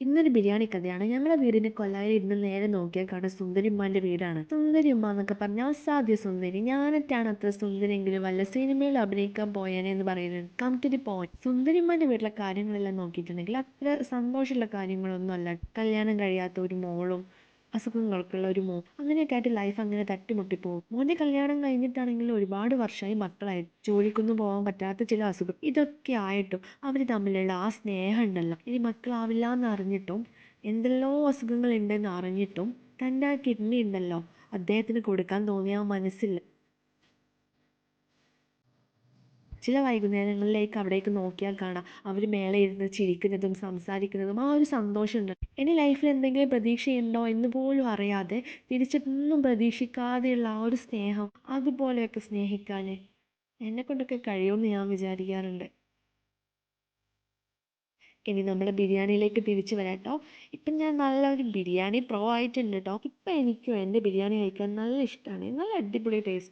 ഇന്നൊരു ബിരിയാണി കഥയാണ്. ഞങ്ങളുടെ വീടിൻ്റെ കൊല്ലായിൽ ഇരുന്ന് നേരെ നോക്കിയാൽ കാണാൻ സുന്ദരിമ്മാൻ്റെ വീടാണ്. സുന്ദരി ഉമ്മ എന്നൊക്കെ പറഞ്ഞാൽ അസാധ്യ സുന്ദരി. ഞാനൊക്കെയാണ് അത്ര സുന്ദരിയെങ്കിലും വല്ല സിനിമയിൽ അഭിനയിക്കാൻ പോയേനെ എന്ന് പറയുന്നത്. Come to the point. സുന്ദരിമ്മാൻ്റെ വീട്ടിലെ കാര്യങ്ങളെല്ലാം നോക്കിയിട്ടുണ്ടെങ്കിൽ അത്ര സന്തോഷമുള്ള കാര്യങ്ങളൊന്നും അല്ല. കല്യാണം കഴിയാത്ത ഒരു മോളും അസുഖങ്ങൾക്കുള്ള ഒരു അങ്ങനെയൊക്കെ ആയിട്ട് ലൈഫ് അങ്ങനെ തട്ടിമുട്ടിപ്പോകും. മോൻ്റെ കല്യാണം കഴിഞ്ഞിട്ടാണെങ്കിൽ ഒരുപാട് വർഷമായി മക്കളായി. ജോലിക്കൊന്നും പോകാൻ പറ്റാത്ത ചില അസുഖം. ഇതൊക്കെ ആയിട്ടും അവർ തമ്മിലുള്ള ആ സ്നേഹം ഉണ്ടല്ലോ, ഇനി മക്കളാവില്ല എന്ന് അറിഞ്ഞിട്ടും എന്തെല്ലോ അസുഖങ്ങൾ ഉണ്ടെന്ന് അറിഞ്ഞിട്ടും തൻ്റെ ആ കിഡ്നി ഉണ്ടല്ലോ അദ്ദേഹത്തിന് കൊടുക്കാൻ തോന്നിയ ആ മനസ്സിൽ ചില വൈകുന്നേരങ്ങളിലേക്ക് അവിടേക്ക് നോക്കിയാൽ കാണാം അവർ മേലെ ഇരുന്ന് ചിരിക്കുന്നതും സംസാരിക്കുന്നതും ആ ഒരു സന്തോഷമുണ്ട്. എൻ്റെ ലൈഫിൽ എന്തെങ്കിലും പ്രതീക്ഷയുണ്ടോ എന്ന് പോലും അറിയാതെ തിരിച്ചൊന്നും പ്രതീക്ഷിക്കാതെയുള്ള ആ ഒരു സ്നേഹം, അതുപോലെയൊക്കെ സ്നേഹിക്കാൻ എന്നെക്കൊണ്ടൊക്കെ കഴിയുമെന്ന് ഞാൻ വിചാരിക്കാറുണ്ട്. ഇനി നമ്മുടെ ബിരിയാണിയിലേക്ക് തിരിച്ചു വരാം കേട്ടോ. ഇപ്പം ഞാൻ നല്ലൊരു ബിരിയാണി പ്രോ ആയിട്ടുണ്ട് കേട്ടോ. ഇപ്പം എനിക്കും എൻ്റെ ബിരിയാണി കഴിക്കാൻ നല്ല ഇഷ്ടമാണ്. നല്ല അടിപൊളി ടേസ്റ്റ്.